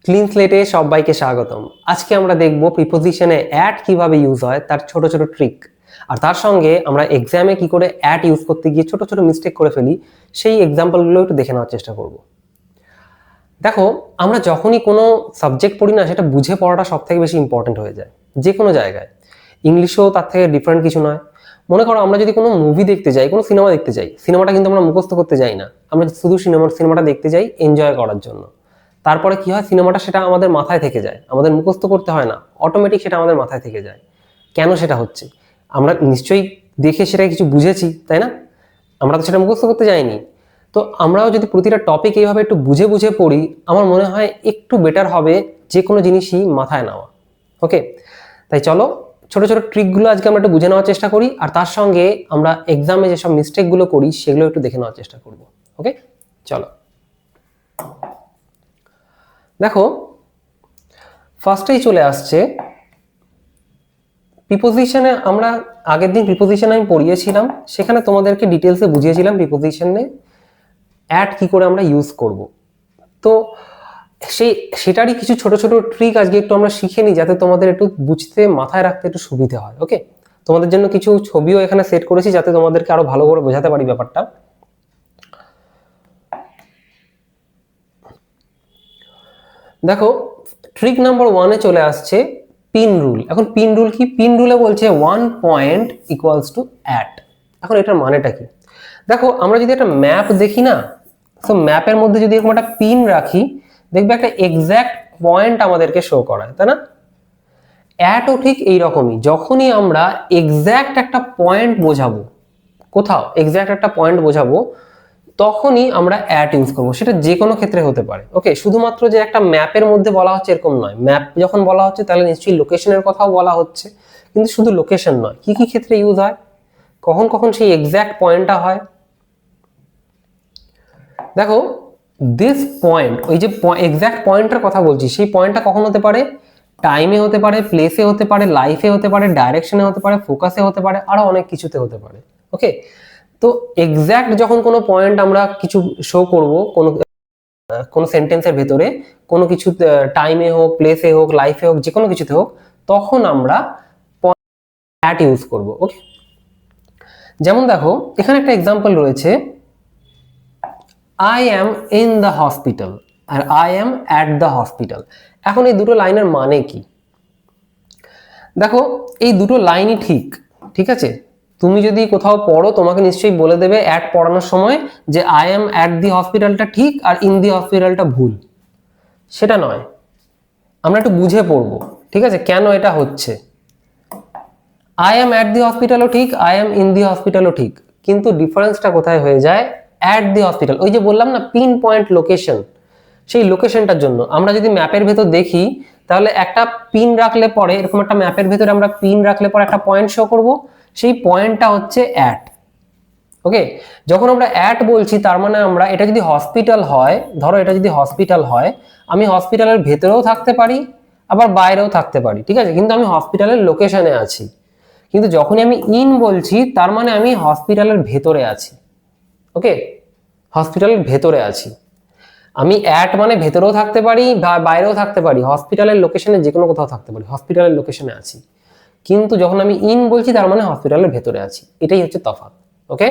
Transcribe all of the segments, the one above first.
Clean স্লেটে সবাইকে স্বাগতম। আজকে আমরা দেখব প্রিপোজিশনে অ্যাট কিভাবে ইউজ হয়, তার ছোট ছোট ট্রিক। আর তার সঙ্গে আমরা এক্সামে কি করে অ্যাট ইউজ করতে গিয়ে ছোট ছোট মিস্টেক করে ফেলি, সেই এক্সাম্পলগুলো একটু দেখে নেওয়ার চেষ্টা করব। দেখো, আমরা যখনই কোনো সাবজেক্ট পড়ি না, সেটা বুঝে পড়াটা সব থেকে বেশি ইম্পর্টেন্ট হয়ে যায় যে কোনো জায়গায়। ইংলিশেও তার থেকে ডিফারেন্ট কিছু নয়। মনে করো আমরা যদি কোনো মুভি দেখতে যাই, কোনো সিনেমা দেখতে যাই, সিনেমাটা কিন্তু আমরা মুখস্থ করতে যাই না, আমরা শুধু সিনেমাটা দেখতে যাই এনজয় করার জন্য। তারপরে কি হয়, সিনেমাটা সেটা আমাদের মাথায় থেকে যায়, আমাদের মুখস্থ করতে হয় না, অটোমেটিক সেটা আমাদের মাথায় থেকে যায়। কেন সেটা হচ্ছে? আমরা নিশ্চয়ই দেখে সেটা কিছু বুঝেছি, তাই না? আমরা তো সেটা মুখস্থ করতে যাইনি। তো আমরাও যদি প্রতিটা টপিক এইভাবে একটু বুঝে বুঝে পড়ি, আমার মনে হয় একটু বেটার হবে যে কোনো জিনিসই মাথায় নেওয়া। ওকে, তাই চলো ছোট ছোট ট্রিকগুলো আজকে আমরা একটু বুঝে নেওয়ার চেষ্টা করি, আর তার সঙ্গে আমরা এক্সামে যেসব মিস্টেকগুলো করি সেগুলো একটু দেখে নেওয়ার চেষ্টা করব। ওকে, চলো। দেখো, ফার্স্টেই চলে আসছে প্রিপোজিশনে। আমরা আগের দিন প্রিপোজিশন আমি পড়িয়েছিলাম, সেখানে তোমাদেরকে ডিটেলসে বুঝিয়েছিলাম প্রিপোজিশনে অ্যাট কি করে আমরা ইউজ করব। তো সেটারই কিছু ছোট ছোট ট্রিক আজকে একটু আমরা শিখে নিই, যাতে তোমাদের একটু বুঝতে, মাথায় রাখতে একটু সুবিধা হয়। ওকে, তোমাদের জন্য কিছু ছবিও এখানে সেট করেছি, যাতে তোমাদেরকে আরো ভালো করে বোঝাতে পারি ব্যাপারটা। দেখো, ট্রিক নাম্বার 1-এ চলে আসছে পিন রুল। এখন পিন রুল কি? পিন রুলে বলছে 1 পয়েন্ট ইকুয়ালস টু অ্যাট। এখন এটার মানেটা কি? দেখো, আমরা যদি একটা ম্যাপ দেখি না, তো ম্যাপের মধ্যে যদি এরকম একটা পিন রাখি, দেখবে একটা এক্স্যাক্ট পয়েন্ট আমাদেরকে শো করায়, তাই না? অ্যাটও ঠিক এইরকমই। যখনই আমরা এক্স্যাক্ট একটা পয়েন্ট বোঝাবো, কোথাও এক্স্যাক্ট একটা পয়েন্ট বোঝাবো, তখনই আমরা অ্যাট ইউজ করবো। সেটা যে কোনো ক্ষেত্রে হতে পারে। ওকে, শুধুমাত্র যে একটা ম্যাপের মধ্যে বলা হচ্ছে এরকম নয়। ম্যাপ যখন বলা হচ্ছে তাহলে নিশ্চয়ই লোকেশনের কথাও বলা হচ্ছে, কিন্তু শুধু লোকেশন নয়, কি কি ক্ষেত্রে ইউজ হয়, কখন কখন সেই এক্স্যাক্ট পয়েন্টটা হয়। দেখো, দিস পয়েন্ট, ওই যে এক্স্যাক্ট পয়েন্টের কথা বলছি, সেই পয়েন্টটা কখন হতে পারে? টাইমে হতে পারে, প্লেসে হতে পারে, লাইফে হতে পারে, ডাইরেকশনে হতে পারে, ফোকাসে হতে পারে, আরো অনেক কিছুতে হতে পারে। ওকে, তো এক্স্যাক্ট যখন কোনো পয়েন্ট আমরা কিছু শো করব, কোনো সেন্টেন্সের ভেতরে, কোনো কিছু টাইমে হোক, প্লেসে হোক, লাইফে হোক, যে কোনো কিছুতে হোক, তখন আমরা অ্যাট ইউজ করব। ওকে, যেমন দেখো এখানে একটা এক্সাম্পল রয়েছে, I am in the hospital আর I am at the hospital. এখন এই দুটো লাইনের মানে কি? দেখো, এই দুটো লাইনই ঠিক, ঠিক আছে? তুমি যদি কোথাও পড়ো, তোমাকে নিশ্চয়ই বলে দেবে অ্যাট পড়ানোর সময় যে আই অ্যাম অ্যাট দি হসপিটালটা ঠিক আর ইন দি হসপিটালটা ভুল। সেটা নয়, আমরা একটু বুঝে পড়বো, ঠিক আছে, কেন এটা হচ্ছে। আই অ্যাম অ্যাট দি হসপিটালও ঠিক, আই অ্যাম ইন দি হসপিটালও ঠিক, কিন্তু ডিফারেন্সটা কোথায় হয়ে যায়? অ্যাট দি হসপিটাল, ওই যে বললাম না, পিন পয়েন্ট লোকেশন, সেই লোকেশনটার জন্য আমরা যদি ম্যাপের ভেতর দেখি, তাহলে একটা পিন রাখলে পরে, এরকম একটা ম্যাপের ভেতরে আমরা পিন রাখলে পরে একটা পয়েন্ট শো করব, সেই পয়েন্টটা হচ্ছে অ্যাট। ওকে, যখন আমরা অ্যাট বলছি, তার মানে আমরা, এটা যদি হসপিটাল হয়, ধরো এটা যদি হসপিটাল হয়, আমি হসপিটালের ভেতরেও থাকতে পারি, আবার বাইরেও থাকতে পারি, ঠিক আছে, কিন্তু আমি হসপিটালের লোকেশনে আছি। কিন্তু যখনই আমি ইন বলছি, তার মানে আমি হসপিটালের ভেতরে আছি। ওকে, হসপিটালের ভেতরে আছি। আমি অ্যাট মানে ভেতরেও থাকতে পারি, বাইরেও থাকতে পারি, হসপিটালের লোকেশনে যে কোনো কোথাও থাকতে পারি, হসপিটালের লোকেশনে আছি। কিন্তু যখন আমি ইন বলছি, তার মানে হসপিটালের ভেতরে আছি। এটাই হচ্ছে তফাৎ। Okay,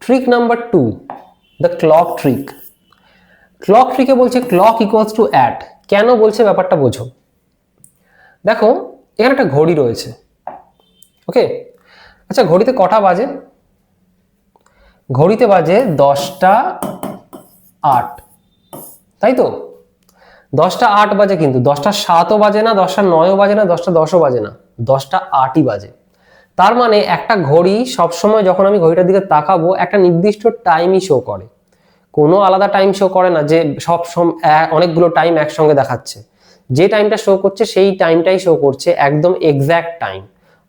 trick number 2, the clock trick. Clock ট্রিকে বলছে ক্লক ইকুয়ালস টু অ্যাট। কেন বলছে ব্যাপারটা বোঝো। দেখো, এখানে একটা ঘড়ি রয়েছে। ওকে, আচ্ছা, ঘড়িতে কটা বাজে? ঘড়িতে বাজে 10টা 8, তাই তো? 10টা 8 বাজে, কিন্তু 10টা 7ও বাজে না, 10টা 9ও বাজে না, 10টা 10ও বাজে না, 10টা 8ই বাজে। তার মানে একটা ঘড়ি সবসময় যখন আমি ঘড়িটার দিকে তাকাবো, একটা নির্দিষ্ট টাইমই শো করে, কোনো আলাদা টাইম শো করে না যে সব অনেকগুলো টাইম একসঙ্গে দেখাচ্ছে। যে টাইমটা শো করছে সেই টাইমটাই শো করছে, একদম এক্স্যাক্ট টাইম।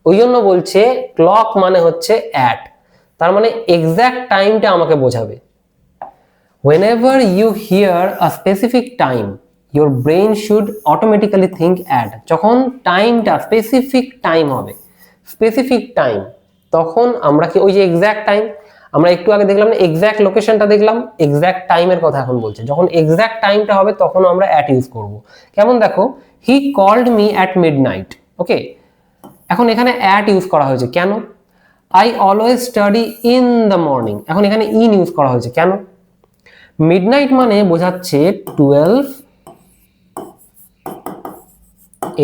ওই জন্য বলছে ক্লক মানে হচ্ছে অ্যাট, তার মানে এক্স্যাক্ট টাইমটা আমাকে বোঝাবে। whenever you hear a specific time, your brain should automatically think at। যখন টাইমটা স্পেসিফিক টাইম হবে, স্পেসিফিক টাইম, তখন আমরা কি, ওই যে এক্স্যাক্ট টাইম, আমরা একটু আগে দেখলাম না এক্স্যাক্ট লোকেশনটা দেখলাম, এক্স্যাক্ট টাইমের কথা এখন বলছে। যখন এক্স্যাক্ট টাইমটা হবে তখন আমরা অ্যাট ইউজ করব। কেমন দেখো, he called me at midnight. Okay, এখন এখানে অ্যাট ইউজ করা হয়েছে কেন? I always study in the morning, এখন এখানে ইন ইউজ করা হয়েছে কেন? মিডনাইট মানে বোঝাচ্ছে 12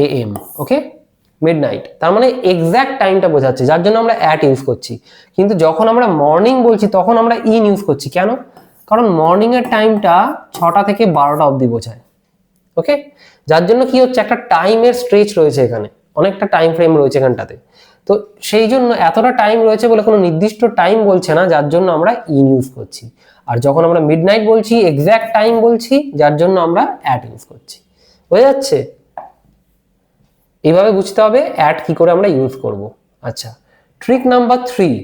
AM। ওকে, মিডনাইট তার মানে এক্স্যাক্ট টাইমটা বোঝাচ্ছে, যার জন্য আমরা অ্যাট ইউজ করছি। কিন্তু যখন আমরা মর্নিং বলছি তখন আমরা ইন ইউজ করছি কেন? কারণ মর্নিং এর টাইমটা 6টা থেকে 12টা অবধি বোঝায়। ওকে, যার জন্য কি হচ্ছে, একটা টাইমের স্ট্রেচ রয়েছে এখানে, অনেকটা টাইম ফ্রেম রয়েছে এখানটাতে। তো সেই জন্য এতটা টাইম রয়েছে বলে কোনো নির্দিষ্ট টাইম বলছে না, যার জন্য আমরা ইন ইউজ করছি। আর যখন আমরা মিডনাইট বলছি এক্স্যাক্ট টাইম বলছি, যার জন্য আমরা অ্যাট ইউজ করছি। বোঝা যাচ্ছে? এইভাবে বুঝতে হবে অ্যাট কি করে আমরা ইউজ করব। আচ্ছা, trick number 3,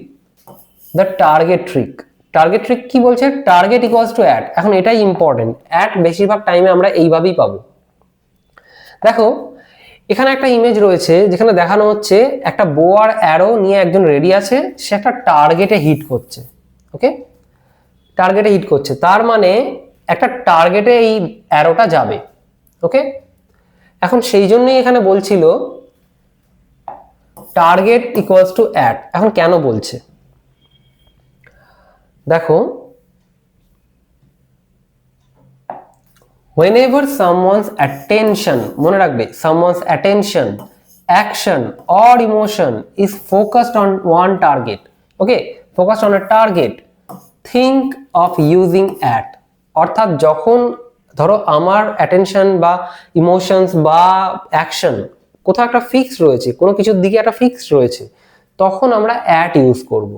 the target trick. Target trick কি বলছে? Target equals to at. এখন এটাই ইম্পর্টেন্ট, অ্যাট বেশিরভাগ টাইমে আমরা এইভাবেই পাবো। দেখো এখানে একটা ইমেজ রয়েছে যেখানে দেখানো হচ্ছে একটা বো আর অ্যারো নিয়ে একজন রেডি আছে, সে একটা টার্গেটে হিট করছে। ওকে, টার্গেটে হিট করছে, তার মানে একটা টার্গেটে এই অ্যারোটা যাবে। ওকে, এখন সেই জন্যই এখানে বলছিল টার্গেট ইকুয়ালস টু অ্যাট। এখন কেন বলছে দেখো, whenever someone's attention, মনে রাখবে someone's attention, action or emotion is focused on one target, okay, focused on a target, think of using at। অর্থাৎ যখন ধরো আমার অ্যাটেনশন বা ইমোশনস বা অ্যাকশন কোথাও একটা ফিক্স রয়েছে, কোনো কিছুর দিকে একটা ফিক্স রয়েছে, তখন আমরা অ্যাট ইউজ করব।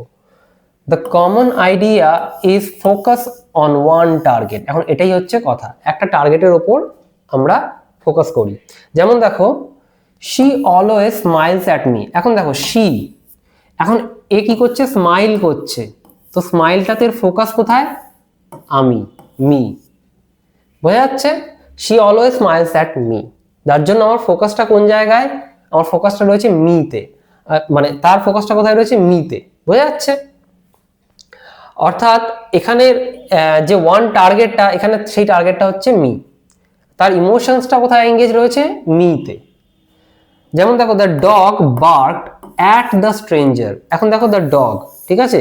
The common idea is focus on one target। এখন এটাই হচ্ছে কথা, একটা টার্গেটের উপর আমরা ফোকাস করি। যেমন দেখো, she always smiles at me। এখন দেখো she, এখন এ কি করছে? স্মাইল করছে। তো স্মাইলটাতে ফোকাস কোথায়? আমি, মি। বোঝা যাচ্ছে? she always smiles at me, যার জন্য আমার ফোকাসটা কোন জায়গায়? আমার ফোকাসটা রয়েছে মিতে, মানে তার ফোকাসটা কোথায় রয়েছে? মিতে। বোঝা যাচ্ছে? অর্থাৎ এখানে যে ওয়ান টার্গেটটা, এখানে সেই টার্গেটটা হচ্ছে মি, তার ইমোশনসটা কোথায় এঙ্গেজ রয়েছে? মিতে। যেমন দেখো, the dog barked at the stranger. এখন দেখো দ্য ডগ, ঠিক আছে,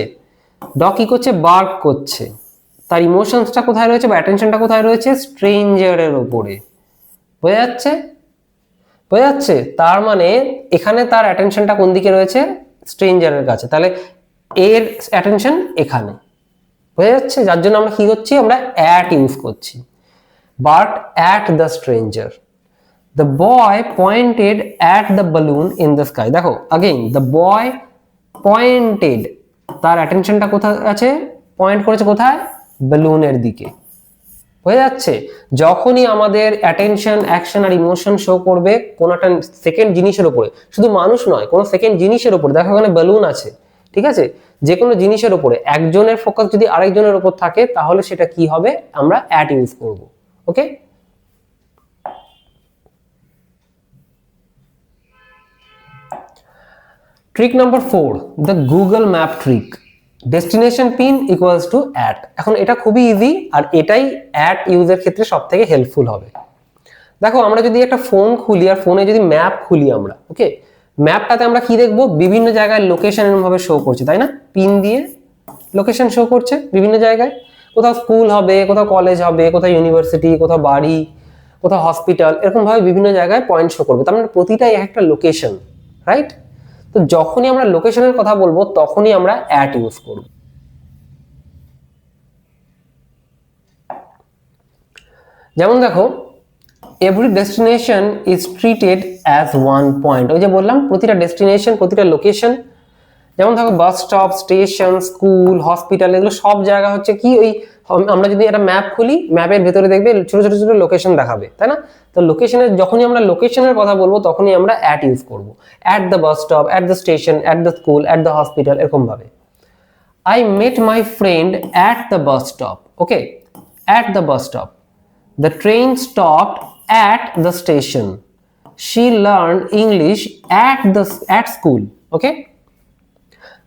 ডগ কি করছে? বার্ক করছে, তার ইমোশনসটা কোথায় রয়েছে বা অ্যাটেনশনটা কোথায় রয়েছে? স্ট্রেঞ্জারের উপরে। বোঝা যাচ্ছে? বোঝা যাচ্ছে? তার মানে এখানে তার অ্যাটেনশনটা কোন দিকে রয়েছে? স্ট্রেঞ্জারের কাছে, তাহলে এর অ্যাটেনশন এখানে। বোঝা যাচ্ছে? যার জন্য আমরা কি করছি? আমরা অ্যাট ইউজ করছি। But at the stranger, the boy pointed at the balloon in the sky. দেখো अगेन, দ্য বয় পয়েন্টেড, তার অ্যাটেনশনটা কোথায় আছে? পয়েন্ট করেছে কোথায়? বালুনের দিকে। বোঝা যাচ্ছে? যখনই আমাদের অ্যাটেনশন, অ্যাকশন আর ইমোশন শো করবে কোন একটা সেকেন্ড জিনিসের উপরে, শুধু মানুষ নয়, কোন সেকেন্ড জিনিসের উপরে, দেখো এখানে বালুন আছে, ঠিক আছে, যে কোনো জিনিসের উপরে একজনের ফোকাস যদি আরেকজনের উপর থাকে তাহলে সেটা কি হবে? আমরা অ্যাট ইউজ করব। Okay, trick number 4, the Google map trick. Destination pin equals to at. এখন এটা খুবই ইজি, আর এটাই অ্যাট ইউজের ক্ষেত্রে সব থেকে হেল্পফুল হবে। দেখো আমরা যদি একটা ফোন খুলি আর ফোনে যদি ম্যাপ খুলি আমরা, ওকে, ম্যাপটাতে আমরা কি দেখবো? বিভিন্ন জায়গায় লোকেশন এরকম ভাবে শো করছে, তাই না? পিন দিয়ে লোকেশন শো করছে বিভিন্ন জায়গায়, কোথাও স্কুল হবে, কোথাও কলেজ হবে, কোথাও ইউনিভার্সিটি, কোথাও বাড়ি, কোথাও হসপিটাল, এরকম ভাবে বিভিন্ন জায়গায় পয়েন্ট শো করবে। তার মানে প্রতিটাই একটা লোকেশন, রাইট? তো যখনই আমরা লোকেশনের কথা বলবো তখনই আমরা অ্যাট ইউজ করব। যেমন দেখো, every destination is treated as one point. ওই যে বললাম প্রতিটা ডেস্টিনেশন, প্রতিটা লোকেশন, যেমন দেখো bus stop, station, school, hospital, এগুলো সব জায়গা হচ্ছে কি, ওই আমরা যদি একটা ম্যাপ খুলি, ম্যাপের ভেতরে দেখবে ছোট ছোট ছোট লোকেশন দেখাবে, তাই না? তো লোকেশনের, যখনই আমরা লোকেশনের কথা বলবো তখনই আমরা অ্যাট ইউজ করব। At the bus stop, at the station, at the school, at the hospital, এরকম ভাবে। I met my friend at the bus stop. Okay, at the bus stop. The train stopped at the station. She learned English at school. Okay?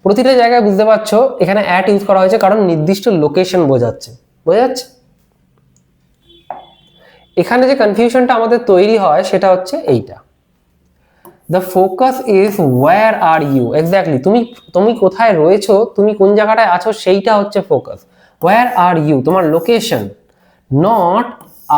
প্রতিটা জায়গায় বুঝতে পারছো এখানে at use করা হয়েছে কারণ নির্দিষ্ট লোকেশন বোঝাচ্ছে, বোঝা যাচ্ছে? এখানে যে কনফিউশনটা আমাদের তৈরি হয় সেটা হচ্ছে এইটা, the focus is where are you, exactly তুমি কোথায় রয়েছো, তুমি কোন জায়গাটায় আছো সেইটা হচ্ছে ফোকাস। ওয়্যার আর ইউ তোমার location, not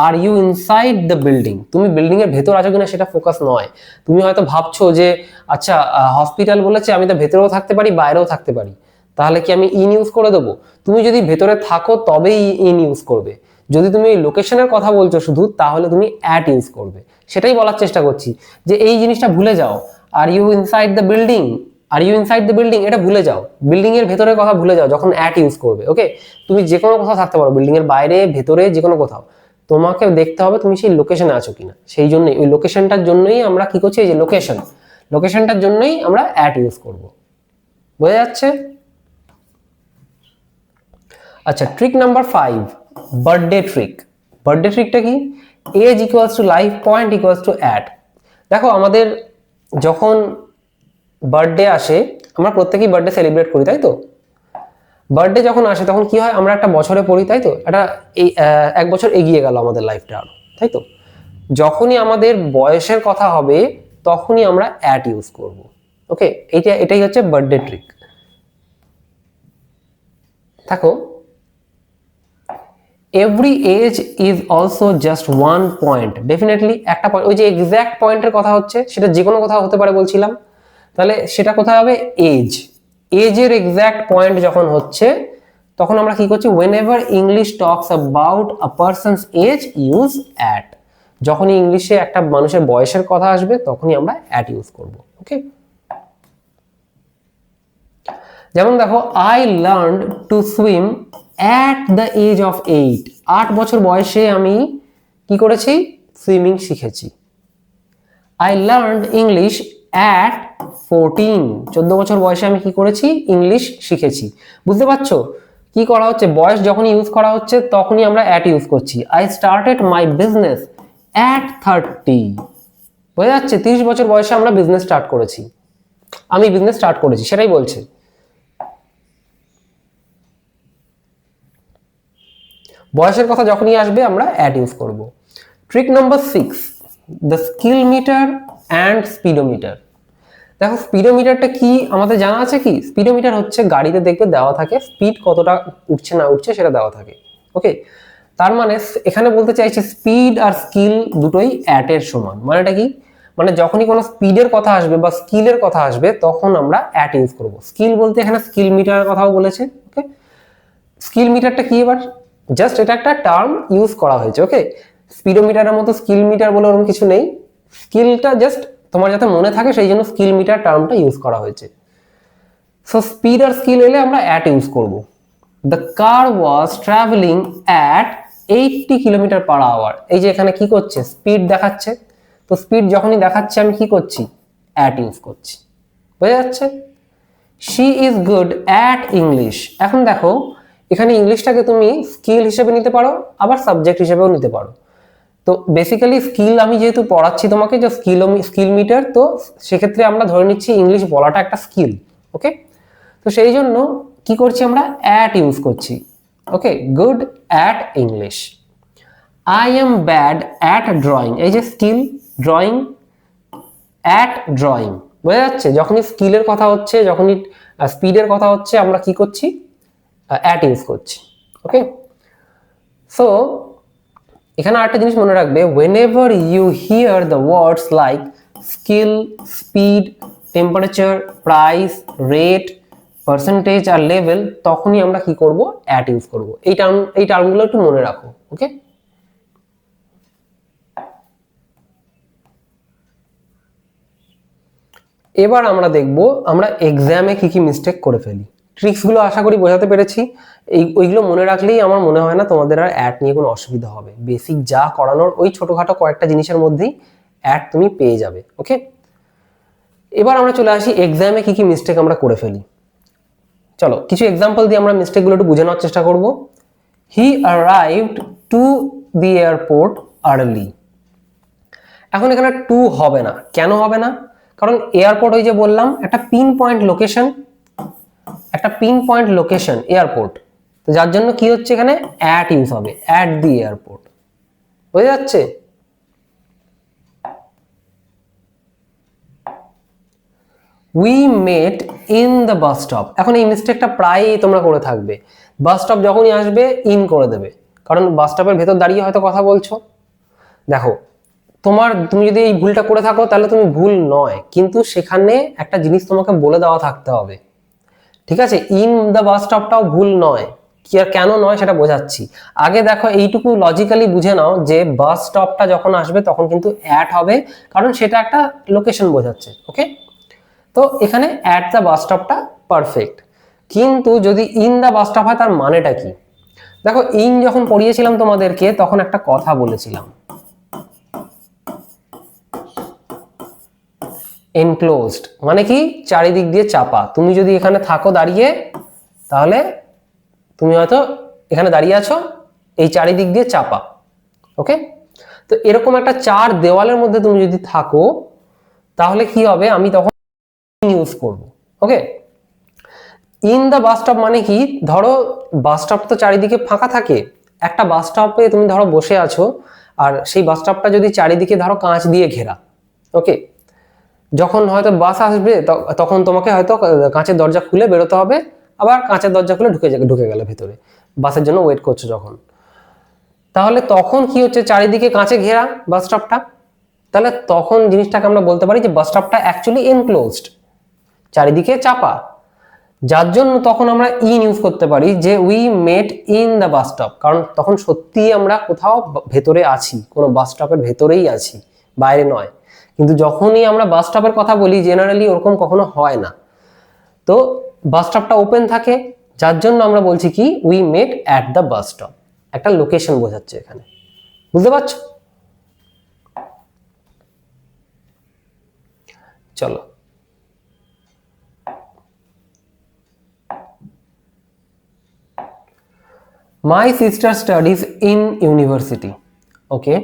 are you inside the building, তুমি বিল্ডিং এর ভেতর আছো কিনা সেটা ফোকাস নয়। তুমি হয়তো ভাবছো যে আচ্ছা হসপিটাল বলেছে আমি তো ভেতরেও থাকতে পারি বাইরেও থাকতে পারি, তাহলে কি আমি ইন ইউজ করে দেবো? তুমি যদি ভেতরে থাকো তবেই ইন ইউজ করবে, যদি তুমি এই লোকেশনের কথা বলছো শুধু তাহলে তুমি অ্যাট ইউজ করবে। সেটাই বলার চেষ্টা করছি যে এই জিনিসটা ভুলে যাও, are you inside the building, are you inside the building এটা ভুলে যাও, বিল্ডিং এর ভেতরের কথা ভুলে যাও যখন অ্যাট ইউজ করবে। ওকে, তুমি যে কোনো কোথাও থাকতে পারো, বিল্ডিং এর বাইরে ভেতরে যে কোনো কোথাও, তোমাকে দেখতে হবে তুমি সেই লোকেশনে আছো কিনা। সেই জন্যই ওই লোকেশনটার জন্যই আমরা কি করছি, এই যে লোকেশনটার জন্যই আমরা অ্যাট ইউজ করব। বোঝা যাচ্ছে? আচ্ছা, trick number 5, birthday trick. Birthday ট্রিকটা কি? Age equals to life point equals to at. দেখো আমাদের যখন বার্থডে আসে আমরা প্রত্যেকেই বার্থডে সেলিব্রেট করি, তাই তো? বার্থডে যখন আসে তখন কি হয়, আমরা একটা বছরে পড়ি, তাই তো? এটা এই 1 বছর এগিয়ে গেল আমাদের লাইফটা আরো, তাই তো? যখনই আমাদের বয়সের কথা হবে তখনই আমরা অ্যাট ইউজ করব। ওকে, এটাই হচ্ছে বার্থডে ট্রিক। দেখো, every age is also just one point, definitely একটা পয়েন্ট, ওই যে এক্স্যাক্ট পয়েন্টের কথা হচ্ছে সেটা যে কোনো কোথাও হতে পারে বলছিলাম, তাহলে সেটা কোথায় হবে? এজ। এজের এক্স্যাক্ট পয়েন্ট যখন হচ্ছে তখন আমরা কি করছি, whenever English talks about a person's age use at, যখনই ইংলিশে একটা মানুষের বয়সের কথা আসবে তখনই আমরা at ইউজ করব। ওকে, যেমন দেখো, I learned to swim at the age of 8, 8 বছর বয়সে আমি কি করেছি, সুইমিং শিখেছি। আই লার্নড ইংলিশ অ্যাট 14, 14 বছর বয়সে আমি কি করেছি, ইংলিশ শিখেছি। বুঝতে পারছো কি করা হচ্ছে, বয়স যখন ইউজ করা হচ্ছে তখনই আমরা অ্যাট ইউজ করছি। I started my business at 30, বোঝা যাচ্ছে? 30 বছর বয়সে আমরা বিজনেস স্টার্ট করেছি, আমি বিজনেস স্টার্ট করেছি, সেটাই বলছে। বয়সের কথা যখনই আসবে আমরা অ্যাট ইউজ করব। Trick number 6, the skill meter and speedometer. দেখো, স্পিডোমিটারটা কি আমাদের জানা আছে কি? স্পিডোমিটার হচ্ছে গাড়িতে দেখবে দেওয়া থাকে স্পিড কতটা উঠছে না উঠছে সেটা দেওয়া থাকে। ওকে, তার মানে এখানে বলতে চাইছে স্পিড আর স্কিল দুটোই অ্যাট এর সমান। মানেটা কি? মানে যখনই কোনো স্পিডের কথা আসবে বা স্কিলের কথা আসবে তখন আমরা অ্যাট ইউজ করব। স্কিল বলতে এখানে স্কিল মিটারের কথাও বলেছে। ওকে, স্কিল মিটারটা কি? এবার জাস্ট এটা একটা টার্ম ইউজ করা হয়েছে। ওকে, স্পিডোমিটারের মতো স্কিল মিটার বলে ওরকম কিছু নেই, স্কিলটা জাস্ট তোমার যাতে মনে থাকে সেই জন্য স্কিল মিটার টার্মটা ইউজ করা হয়েছে। সো স্পিড আর স্কিল এলে আমরা অ্যাট ইউজ করব। The car was travelling at 80 kilometre per hour. এই যে এখানে কি করছে, স্পিড দেখাচ্ছে, তো স্পিড যখনই দেখাচ্ছে আমি কি করছি, অ্যাট ইউজ করছি। বোঝা যাচ্ছে? She is good at English. এখন দেখো, এখানে ইংলিশটাকে তুমি স্কিল হিসেবে নিতে পারো আবার সাবজেক্ট হিসেবেও নিতে পারো। তো বেসিক্যালি স্কিল আমি যেহেতু পড়াচ্ছি তোমাকে যে স্কিল মিটার, তো সেক্ষেত্রে আমরা ধরে নিচ্ছি ইংলিশ বলাটা একটা স্কিল। ওকে, তো সেই জন্য কি করছি আমরা, অ্যাট ইউজ করছি। Okay, good at English. I am bad at drawing, এই যে স্কিল ড্রয়িং, অ্যাট ড্রয়িং। বোঝা যাচ্ছে? যখনই স্কিলের কথা হচ্ছে, যখনই স্পিডের কথা হচ্ছে আমরা কি করছি, অ্যাট ইউজ করছি। ওকে, সো এখানে আরেকটা জিনিস মনে রাখবে, whenever you hear the words like skill, speed, temperature, price, rate, percentage R level, তখনই আমরা কি করব, at ইউজ করব। এই টার্মগুলো একটু মনে রাখো। ওকে, এবার আমরা দেখব আমরা এক্সামে কি কি মিস্টেক করে ফেলি। ট্রিক্সগুলো আশা করি বোঝাতে পেরেছি। ওইগুলো মনে রাখলেই আমার মনে হয় না তোমাদের আর অ্যাড নিয়ে কোনো অসুবিধা হবে। বেসিক যা করানোর ওই ছোটখাটো কয়েকটা জিনিসের মধ্যেই অ্যাড তুমি পেয়ে যাবে। ওকে, এবার আমরা চলে আসি এক্সামে কি কি মিস্টেক আমরা করে ফেলি। চলো কিছু এক্সাম্পল দিয়ে আমরা মিস্টেকগুলো একটু বুঝে নেওয়ার চেষ্টা করব। হি arrived to the airport early. এখন এখানে টু হবে না, কেন হবে না? কারণ এয়ারপোর্ট ওই যে বললাম একটা পিন পয়েন্ট লোকেশন, একটা পিন পয়েন্ট লোকেশন এয়ারপোর্ট, তো যার জন্য কি হচ্ছে এখানে অ্যাট ইউজ হবে, অ্যাট দি এয়ারপোর্ট। বুঝে যাচ্ছে? We mate in the bus stop. এখন এই মিস্টেকটা প্রায়ই তোমরা করে থাকবে, বাস স্টপ যখনই আসবে ইন করে দেবে, কারণ বাস স্টপের ভেতর দাঁড়িয়ে হয়তো কথা বলছো। দেখো তুমি যদি এই ভুলটা করে থাকো তাহলে তুমি ভুল নয়, কিন্তু সেখানে একটা জিনিস তোমাকে বলে দেওয়া থাকতে হবে, ঠিক আছে? ইন দ্য বাস স্টপটাও ভুল নয়, কি আর কেন নয় সেটা বোঝাচ্ছি। আগে দেখো এইটুকু লজিক্যালি বুঝে নাও যে বাস স্টপটা যখন আসবে তখন কিন্তু অ্যাট হবে, কারণ সেটা একটা লোকেশন বোঝাচ্ছে। ওকে, তো এখানে অ্যাট দ্য বাস স্টপটা পারফেক্ট। কিন্তু যদি ইন দ্য বাস স্টপ হয় তার মানেটা কি? দেখো ইন যখন পড়িয়েছিলাম তোমাদেরকে তখন একটা কথা বলেছিলাম, এনক্লোজড মানে কি চারিদিক দিয়ে চাপা। তুমি যদি এখানে থাকো দাঁড়িয়ে, তাহলে তুমি হয়তো এখানে দাঁড়িয়ে আছো, এই চারিদিক দিয়ে চাপা। ওকে, তো এরকম একটা চার দেওয়ালের মধ্যে তুমি যদি থাকো তাহলে কি হবে, আমি তখন ইউজ করব। ওকে, ইন দ্য বাস স্টপ মানে কি, ধরো বাস স্টপ তো চারিদিকে ফাঁকা থাকে, একটা বাস স্টপে তুমি ধরো বসে আছো, আর সেই বাস স্টপটা যদি চারিদিকে ধরো কাঁচ দিয়ে ঘেরা। ওকে, যখন হয়তো বাস আসবে তখন তোমাকে হয়তো কাঁচের দরজা খুলে বেরোতে হবে, আবার কাঁচের দরজা খুলে ঢুকে গেলে ভেতরে, বাসের জন্য ওয়েট করছো যখন, তাহলে তখন কি হচ্ছে চারিদিকে কাঁচে ঘেরা বাস স্টপটা, তাহলে তখন জিনিসটাকে আমরা বলতে পারি যে বাস স্টপটা অ্যাকচুয়ালি এনক্লোজড, চারিদিকে চাপা। যার জন্য তখন আমরা ইন ইউজ করতে পারি যে we mate in the bus stop, কারণ তখন সত্যিই আমরা কোথাও ভেতরে আছি, কোনো বাস স্টপের ভেতরেই আছি, বাইরে নয়। কিন্তু যখনই আমরা বাস স্টপের কথা বলি জেনারেলি ওরকম কখনো হয় না, তো বাস স্টপটা ওপেন থাকে, যার জন্য আমরা বলছি কি we mate at the bus stop, একটা লোকেশন বোঝাচ্ছে এখানে। বুঝতে পারছো? চলো, my sister studies in university. Okay,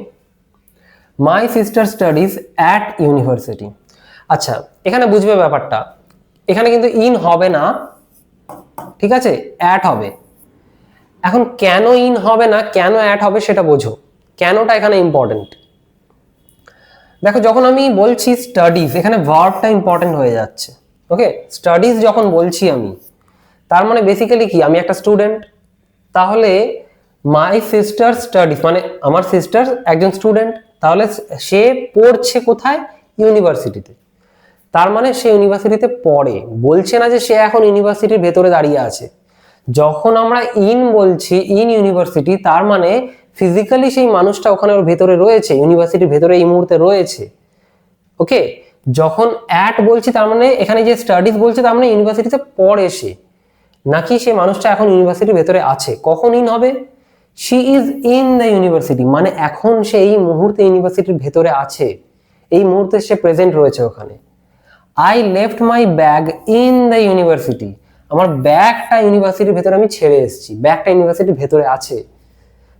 my sister studies at university. আচ্ছা, এখানে বুঝবে ব্যাপারটা, এখানে কিন্তু ইন হবে না, ঠিক আছে, অ্যাট হবে। এখন কেন ইন হবে না, কেন অ্যাট হবে সেটা বোঝো, কেনটা এখানে ইম্পর্টেন্ট। দেখো যখন আমি বলছি স্টাডিজ, এখানে ভার্বটা ইম্পর্টেন্ট হয়ে যাচ্ছে। ওকে, স্টাডিজ যখন বলছি আমি, তার মানে বেসিক্যালি কি, আমি একটা স্টুডেন্ট, তাহলে মাই সিস্টার স্টাডিজ মানে আমার সিস্টার একজন স্টুডেন্ট, তাহলে সে পড়ছে কোথায়, ইউনিভার্সিটিতে, তার মানে সে ইউনিভার্সিটিতে পড়ে, বলছে না যে সে এখন ইউনিভার্সিটির ভেতরে দাঁড়িয়ে আছে। যখন আমরা ইন বলছি ইন ইউনিভার্সিটি, তার মানে ফিজিক্যালি সেই মানুষটা ওখানে ওর ভেতরে রয়েছে, ইউনিভার্সিটির ভেতরে এই মুহূর্তে রয়েছে। ওকে, যখন অ্যাট বলছি তার মানে এখানে যে স্টাডিজ বলছে তার মানে ইউনিভার্সিটিতে পড়ে সে, নাকি সে মানুষটা এখন ইউনিভার্সিটির ভেতরে আছে। কখন ইন হবে, she is in the university, মানে এখন সে এই মুহূর্তে ইউনিভার্সিটির ভেতরে আছে, এই মুহূর্তে সে প্রেজেন্ট রয়েছে ওখানে। I left my bag in the university, আমার ব্যাগটা ইউনিভার্সিটির ভেতরে আমি ছেড়ে এসেছি, ব্যাগটা ইউনিভার্সিটির ভেতরে আছে।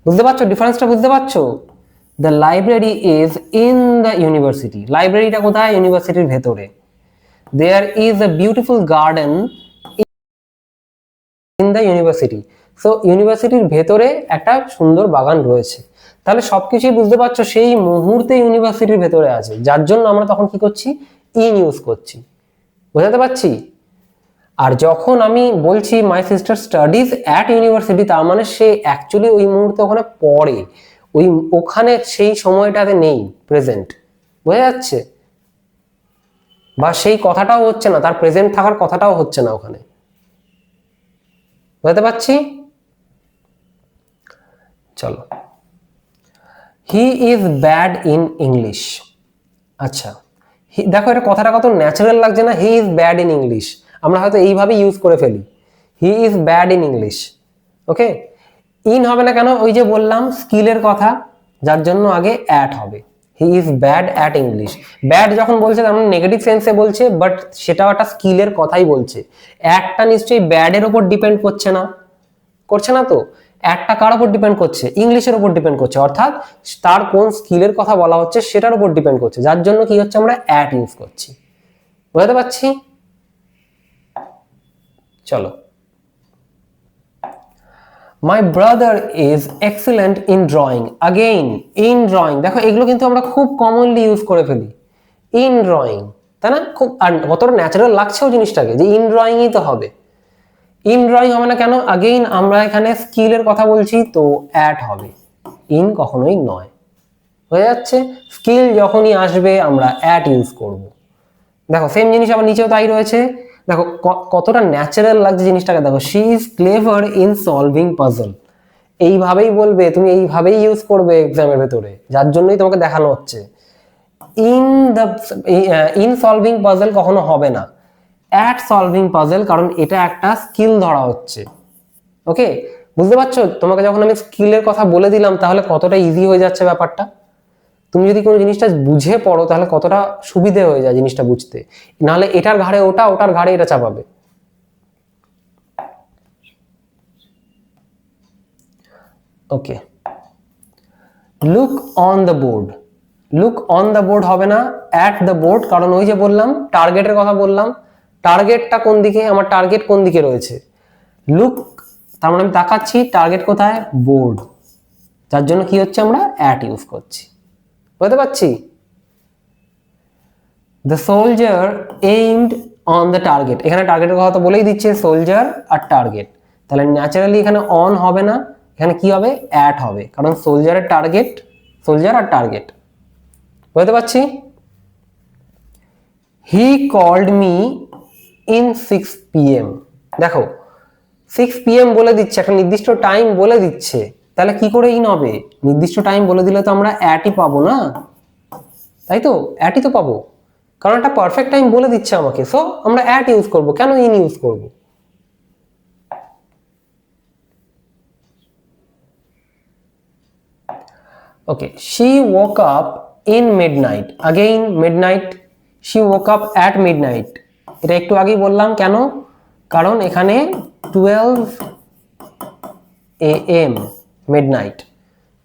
বুঝতে পারছো ডিফারেন্সটা, বুঝতে পারছো? The library is in the university, লাইব্রেরিটা কোথায়, ইউনিভার্সিটির ভেতরে। There is a beautiful garden in the university, so ইউনিভার্সিটির ভেতরে একটা সুন্দর বাগান রয়েছে। তাহলে সবকিছুই বুঝতে পারছো, সেই মুহূর্তে ইউনিভার্সিটির ভেতরে আছে, যার জন্য আমরা তখন কি করছি, ইন ইউজ করছি। বোঝাতে পারছি? আর যখন আমি বলছি my sister studies at university, তার মানে সে অ্যাকচুয়ালি ওই মুহূর্তে ওখানে পড়ে, ওখানে সেই সময়টাতে নেই, প্রেজেন্ট। বোঝা যাচ্ছে? বা সেই কথাটাও হচ্ছে না, তার প্রেজেন্ট থাকার কথাটাও হচ্ছে না ওখানে। বুঝতে পারছি? চলো, he is bad in English. আচ্ছা, দেখো এটা কথাটা কত ন্যাচারাল লাগছে না, he is bad in English. আমরা হয়তো এইভাবে ইউজ করে ফেলি, he is bad in English. Okay, in হবে না কেন, ওই যে বললাম স্কিলের কথা, যার জন্য আগে অ্যাট হবে। He is bad at English, bad যখন বলছে তার মানে নেগেটিভ সেন্সে বলছে, বাট সেটাও একটা স্কিলের কথাই বলছে। অ্যাটটা নিশ্চয়ই ব্যাডের উপর ডিপেন্ড করছে না, করছে না তো। একটা কার উপর ডিপেন্ড করছে, ইংলিশের উপর ডিপেন্ড করছে, অর্থাৎ তার কোন স্কিলের কথা বলা হচ্ছে সেটার উপর ডিপেন্ড করছে, যার জন্য কি হচ্ছে, আমরা অ্যাট ইউজ করছি। বুঝতে পারছি? চলো। My brother is excellent in drawing. Again in drawing, দেখো এগুলো কিন্তু আমরা খুব কমনলি ইউজ করে ফেলি, ইন ড্রয়িং, তাই না? খুব আর কতটা ন্যাচারাল লাগছেও জিনিসটাকে, যে ইন ড্রয়িংই তো হবে। ইন ড্রয়িং হবে না কেন? আগেইন আমরা এখানে স্কিলের কথা বলছি, তো অ্যাট হবে, ইন কখনোই নয়। হয়ে যাচ্ছে? স্কিল যখনই আসবে আমরা অ্যাট ইউজ করব। দেখো সেম জিনিস আবার নিচেও তাই রয়েছে। দেখো কতটা ন্যাচারাল লাগছে জিনিসটাকে, দেখো she is clever in solving puzzle. এইভাবেই বলবে, তুমি এইভাবেই ইউজ করবে এক্সামের ভেতরে, যার জন্যই তোমাকে দেখানো হচ্ছে। In the in solving puzzle কখনো হবে না, অ্যাট সলভিং পাজল, কারণ এটা একটা স্কিল ধরা হচ্ছে। ওকে, বুঝতে পারছো? তোমাকে যখন আমি স্কিলের কথা বলে দিলাম, তাহলে কতটা ইজি হয়ে যাচ্ছে ব্যাপারটা। তুমি যদি কোনো জিনিসটা বুঝে পড়ো, তাহলে কতটা সুবিধে হয়ে যায় জিনিসটা বুঝতে। নাহলে এটার ঘাড়ে ওটা, ওটার ঘাড়ে এটা চাপাবে। Okay, look on the board. Look on the board হবে না, অ্যাট দ্য বোর্ড, কারণ ওই যে বললাম টার্গেটের কথা বললাম, টার্গেটটা কোন দিকে, আমার টার্গেট কোন দিকে রয়েছে, লুক, তার মানে আমি তাকাচ্ছি, টার্গেট কোথায়, বোর্ড, যার জন্য কি হচ্ছে, আমরা অ্যাট ইউজ করছি। বুঝতে পারছি? The soldier aimed on the target, এখানে টার্গেটের কথা তো বলেই দিচ্ছে, সোলজার আর টার্গেট, তাহলে ন্যাচারালি এখানে অন হবে না, এখানে কি হবে, অ্যাট হবে, কারণ সোলজারের টার্গেট, সোলজার আর টার্গেট। বুঝতে পারছি? He called me in 6 PM। দেখো 6 PM বলে দিচ্ছে, একটা নির্দিষ্ট টাইম বলে দিচ্ছে, তাহলে কি করে ইন হবে? নির্দিষ্ট টাইম বলে দিলে তো আমরা অ্যাটই পাবো না, তাই তো? অ্যাটই তো পাবো, কারণ একটা পারফেক্ট টাইম বলে দিচ্ছে আমাকে, সো আমরা অ্যাট ইউজ করব, কেন ইন ইউজ করব? ওকে, she woke up in midnight, again midnight, she woke up at midnight, এটা একটু আগেই বললাম, কেন? কারণ এখানে 12 AM midnight,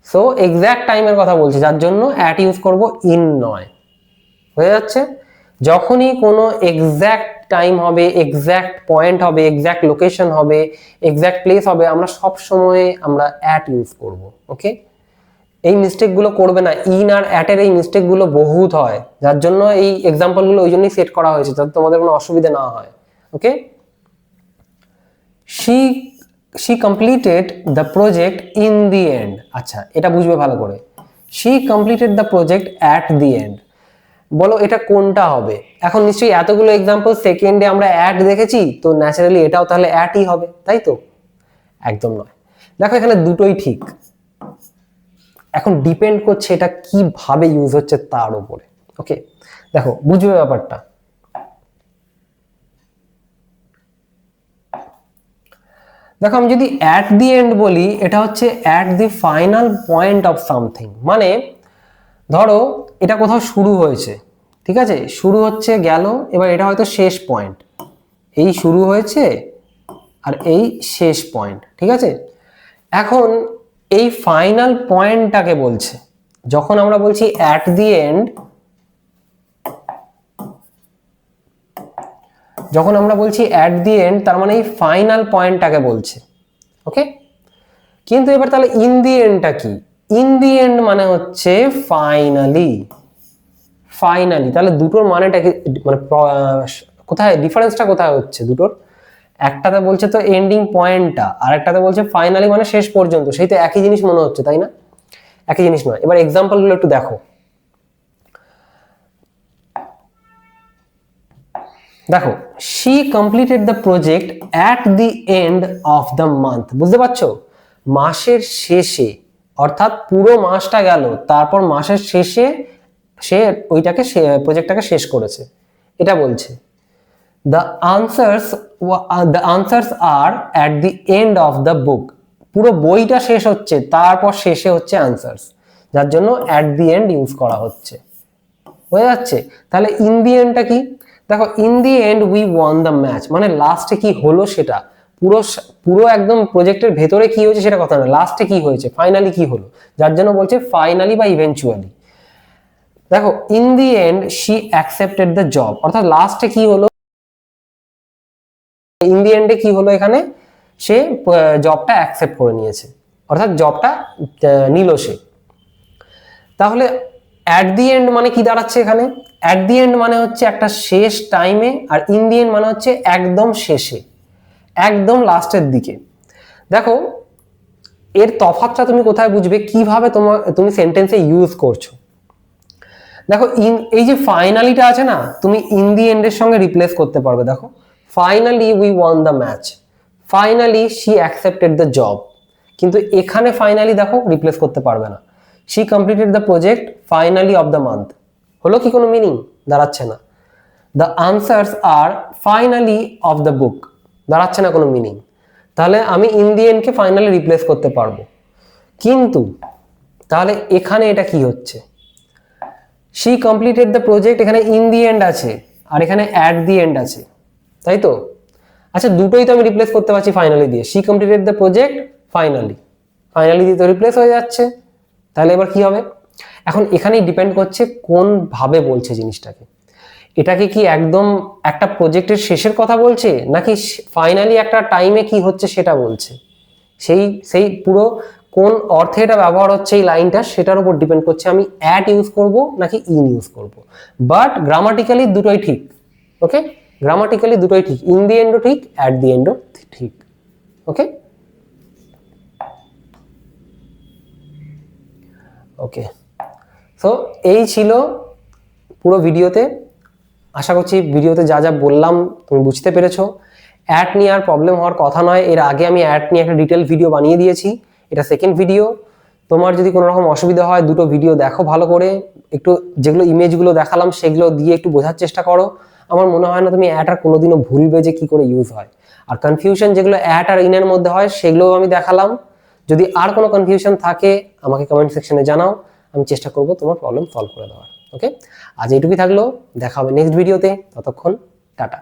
সো এক্সাক্ট টাইমের কথা বলছি, যার জন্য অ্যাট ইউজ করব, ইন নয়। হয়ে যাচ্ছে? যখনই কোনো এক্সাক্ট টাইম হবে, এক্সাক্ট পয়েন্ট হবে, এক্সাক্ট লোকেশন হবে, এক্সাক্ট প্লেস হবে, আমরা সব সময় আমরা অ্যাট ইউজ করব। ওকে, এই মিস্টেকগুলো করবে না, ইন আর অ্যাটের এই মিস্টেকগুলো বহুত হয়, যার জন্য এই এক্সাম্পলগুলো ওই জন্যই সেট করা হয়েছে, যাতে তোমাদের কোনো অসুবিধা না হয়। ওকে, she she completed the project in the end। আচ্ছা, এটা বুঝবে ভালো করে, she completed the project at the end, বলো এটা কোনটা হবে? এখন নিশ্চয়ই এতগুলো এক্সাম্পল সেকেন্ডে আমরা অ্যাট দেখেছি, তো ন্যাচারালি এটাও তাহলে অ্যাটই হবে, তাই তো? একদম নয়। দেখো এখানে দুটোই ঠিক, এখন ডিপেন্ড করছে এটা কিভাবে ইউজ হচ্ছে তার উপরে। ওকে, দেখো বুঝবে ব্যাপারটা। দেখো আমি যদি অ্যাট দি এন্ড বলি, এটা হচ্ছে at the final point of something, মানে ধরো এটা কোথাও শুরু হয়েছে, ঠিক আছে, শুরু হচ্ছে গেল, এবার এটা হয়তো শেষ পয়েন্ট, এই শুরু হয়েছে আর এই শেষ পয়েন্ট, ঠিক আছে। এখন এই ফাইনাল পয়েন্টটাকে বলছে, যখন আমরা বলছি অ্যাট দি এন্ড, যখন আমরা বলছি অ্যাট দি এন্ড, তার মানে এই ফাইনাল পয়েন্টটাকে বলছে। ওকে, কিন্তু এবার তাহলে ইন দি এন্ডটা কি? ইন দি এন্ড মানে হচ্ছে ফাইনালি, ফাইনালি, তাহলে দুটোর মানেটা কি, মানে কোথায় ডিফারেন্সটা কোথায় হচ্ছে দুটোর? একটাতে বলছে তো এন্ডিং পয়েন্টটা, আর একটাতে বলছে ফাইনালি মানে শেষ পর্যন্ত, সেই তো একই জিনিস মনে হচ্ছে, তাই না? একই জিনিস নয়। এবার এক্সাম্পলগুলো একটু দেখো। দেখো she completed the project at the end of the month, বুঝতে পারছো? মাসের শেষে, অর্থাৎ পুরো মাসটা গেল, তারপর মাসের শেষে সে ওইটাকে প্রজেক্টটাকে শেষ করেছে, এটা বলছে। the answers the answers are at the end of the book, পুরো বইটা শেষ হচ্ছে, তারপর শেষে হচ্ছে আনসার্স, যার জন্য at the end ইউজ করা হচ্ছে। হয়ে যাচ্ছে? তাহলে ইন দি এন্ডটা কি? দেখো in the and we won the match, মানে লাস্টে কি হলো সেটা, পুরো পুরো একদম প্রজেক্টের ভেতরে কি হয়েছে সেটা কথা না, লাস্টে কি হয়েছে, ফাইনালি কি হলো, যার জন্য বলছে ফাইনালি বা ইভেনচুয়ালি। দেখো in the and she accepted the job, অর্থাৎ লাস্টে কি হলো, ইন দি এন্ডে কি হলো, এখানে সে জবটা অ্যাকসেপ্ট করে নিয়েছে, অর্থাৎ জবটা নিল সে। তাহলে অ্যাট দি এন্ড মানে কি দাঁড়াচ্ছে এখানে? অ্যাট দি এন্ড মানে হচ্ছে একটা শেষ টাইমে, আর ইন দি এন্ড মানে হচ্ছে একদম শেষে, একদম লাস্টের দিকে। দেখো এর তফাৎটা তুমি কোথায় বুঝবে, কিভাবে তুমি সেন্টেন্সে ইউজ করছো। দেখো এই যে ফাইনালিটা আছে না, তুমি ইন দি এন্ডের সঙ্গে রিপ্লেস করতে পারবে। দেখো finally we won the match, finally she accepted the job, কিন্তু এখানে ফাইনালি দেখো রিপ্লেস করতে পারবে না। She completed the project finally of the month, হলো কি কোনো মিনিং? দাঁড়াচ্ছে না। The answers are finally of the book, দাঁড়াচ্ছে না কোনো মিনিং। তাহলে আমি ইন দি এন্ডকে ফাইনালি রিপ্লেস করতে পারবো, কিন্তু তাহলে এখানে এটা কি হচ্ছে? শি কমপ্লিটেড দ্য প্রজেক্ট, এখানে ইন দি এন্ড আছে আর এখানে অ্যাট দি এন্ড আছে, তাই তো? আচ্ছা দুটোই তো আমি রিপ্লেস করতে পারছি ফাইনালি দিয়ে। She completed the project finally, finally দিয়ে তো রিপ্লেস হয়ে যাচ্ছে। তাহলে এবার কি হবে? এখন এখানেই ডিপেন্ড করছে কোন ভাবে বলছে জিনিসটাকে। এটাকে কি একদম একটা প্রজেক্টের শেষের কথা বলছে, নাকি ফাইনালি একটা টাইমে কি হচ্ছে সেটা বলছে? সেই পুরো কোন অর্থে এটা ব্যবহার হচ্ছে এই লাইনটা, সেটার উপর ডিপেন্ড করছে আমি অ্যাট ইউজ করব নাকি ইন ইউজ করব। বাট গ্রামাটিক্যালি দুটোই ঠিক। ওকে, গ্রামাটিক্যালি দুটোই ঠিক, ইন দি এন্ডও ঠিক, অ্যাট দি এন্ডও ঠিক। ওকে ওকে, সো এই ছিল পুরো ভিডিওতে। আশা করছি ভিডিওতে যা যা বললাম তুমি বুঝতে পেরেছো। অ্যাট নিয়ে আর প্রবলেম হওয়ার কথা নয়, এর আগে আমি অ্যাট নিয়ে একটা ডিটেল ভিডিও বানিয়ে দিয়েছি, এটা সেকেন্ড ভিডিও। তোমার যদি কোনো রকম অসুবিধা হয় দুটো ভিডিও দেখো ভালো করে, একটু যেগুলো ইমেজগুলো দেখালাম সেগুলো দিয়ে একটু বোঝার চেষ্টা করো। আমার মনে হয় না তুমি অ্যাট আর কোনোদিনও ভুলবে যে কি করে ইউজ হয়। আর কনফিউশন যেগুলো অ্যাট আর ইনের মধ্যে হয় সেগুলোও আমি দেখালাম। যদি আর কোনো কনফিউশন থাকে আমাকে কমেন্ট সেকশনে জানাও, আমি চেষ্টা করব তোমার প্রবলেম সলভ করে দেওয়ার। ওকে, আজ এইটুকুই থাকলো, দেখা হবে নেক্সট ভিডিওতে, ততক্ষণ টাটা।